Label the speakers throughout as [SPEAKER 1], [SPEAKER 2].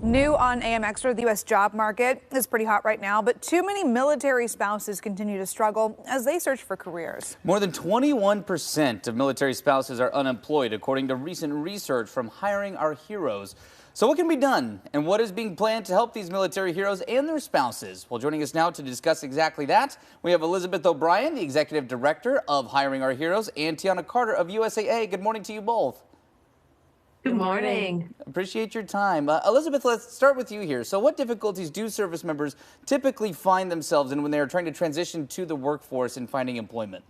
[SPEAKER 1] New on AM Extra, the U.S. job market is pretty hot right now, but too many military spouses continue to struggle as they search for careers.
[SPEAKER 2] More than 21% of military spouses are unemployed, according to recent research from Hiring Our Heroes. So what can be done, and what is being planned to help these military heroes and their spouses? Well, joining us now to discuss exactly that, we have Elizabeth O'Brien, the Executive Director of Hiring Our Heroes, and Tiana Carter of USAA. Good morning to you both.
[SPEAKER 3] Good morning.
[SPEAKER 2] Appreciate your time. Elizabeth, let's start with you here. So what difficulties do service members typically find themselves in when they are trying to transition to the workforce and finding employment?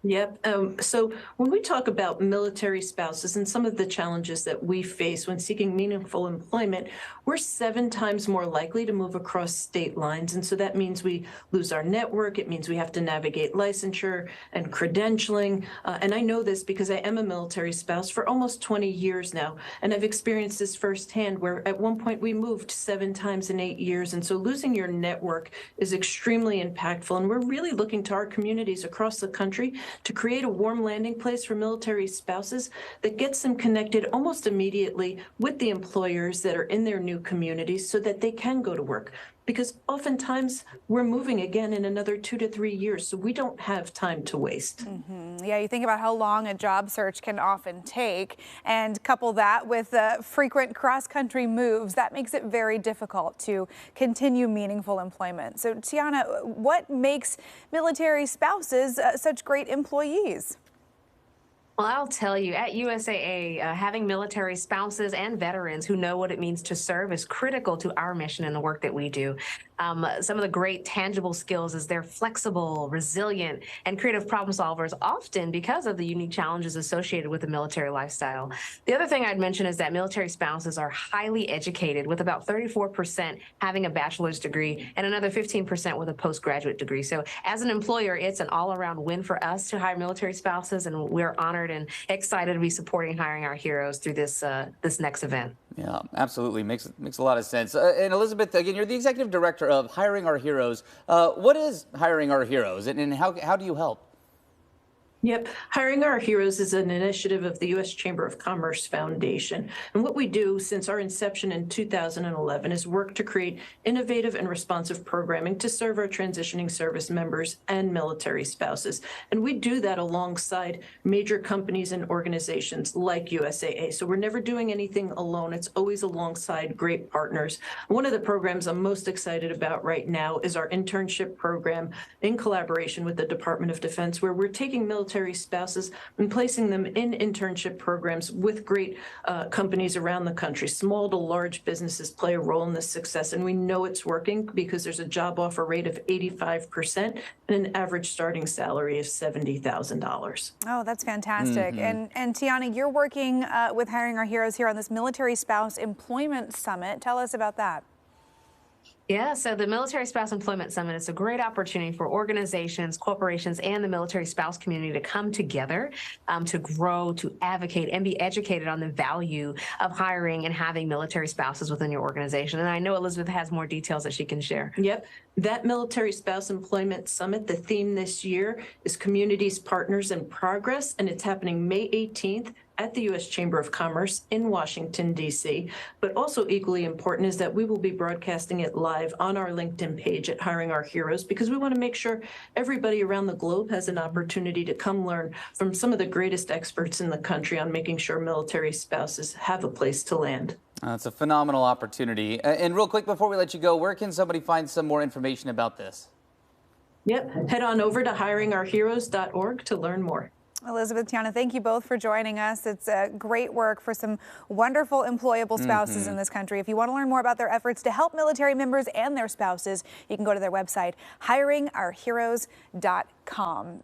[SPEAKER 3] Yep. So when we talk about military spouses and some of the challenges that we face when seeking meaningful employment, we're 7 times more likely to move across state lines. And so that means we lose our network. It means we have to navigate licensure and credentialing. And I know this because I am a military spouse for almost 20 years now. And I've experienced this firsthand, where at one point we moved 7 times in 8 years. And so losing your network is extremely impactful. And we're really looking to our communities across the country to create a warm landing place for military spouses that gets them connected almost immediately with the employers that are in their new communities so that they can go to work. Because oftentimes we're moving again in another 2 to 3 years, so we don't have time to waste.
[SPEAKER 1] Yeah, you think about how long a job search can often take, and couple that with frequent cross-country moves, that makes it very difficult to continue meaningful employment. So, Tiana, what makes military spouses such great employees?
[SPEAKER 4] Well, I'll tell you, at USAA, having military spouses and veterans who know what it means to serve is critical to our mission and the work that we do. Some of the great tangible skills is they're flexible, resilient, and creative problem solvers, often because of the unique challenges associated with the military lifestyle. The other thing I'd mention is that military spouses are highly educated, with about 34% having a bachelor's degree and another 15% with a postgraduate degree. So as an employer, it's an all-around win for us to hire military spouses, and we're honored and excited to be supporting Hiring Our Heroes through this next event.
[SPEAKER 2] Yeah, absolutely. Makes a lot of sense. And Elizabeth, again, you're the Executive Director of Hiring Our Heroes. What is Hiring Our Heroes, and how do you help?
[SPEAKER 3] Yep. Hiring Our Heroes is an initiative of the U.S. Chamber of Commerce Foundation. And what we do since our inception in 2011 is work to create innovative and responsive programming to serve our transitioning service members and military spouses. And we do that alongside major companies and organizations like USAA. So we're never doing anything alone. It's always alongside great partners. One of the programs I'm most excited about right now is our internship program in collaboration with the Department of Defense, where we're taking military spouses and placing them in internship programs with great companies around the country. Small to large businesses play a role in this success, and we know it's working because there's a job offer rate of 85% and an average starting salary of $70,000.
[SPEAKER 1] Oh, that's fantastic. And Tiana, you're working with Hiring Our Heroes here on this Military Spouse Employment Summit. Tell us about that.
[SPEAKER 4] Yeah, so the Military Spouse Employment Summit is a great opportunity for organizations, corporations, and the military spouse community to come together to grow, to advocate, and be educated on the value of hiring and having military spouses within your organization. And I know Elizabeth has more details that she can share.
[SPEAKER 3] Yep. That Military Spouse Employment Summit, the theme this year is Communities, Partners, and Progress, and it's happening May 18th at the U.S. Chamber of Commerce in Washington, D.C. But also equally important is that we will be broadcasting it live on our LinkedIn page at Hiring Our Heroes, because we want to make sure everybody around the globe has an opportunity to come learn from some of the greatest experts in the country on making sure military spouses have a place to land.
[SPEAKER 2] It's a phenomenal opportunity. And real quick, before we let you go, where can somebody find some more information about this?
[SPEAKER 3] Yep. Head on over to hiringourheroes.org to learn more.
[SPEAKER 1] Elizabeth, Tiana, thank you both for joining us. It's great work for some wonderful employable spouses in this country. If you want to learn more about their efforts to help military members and their spouses, you can go to their website, hiringourheroes.com.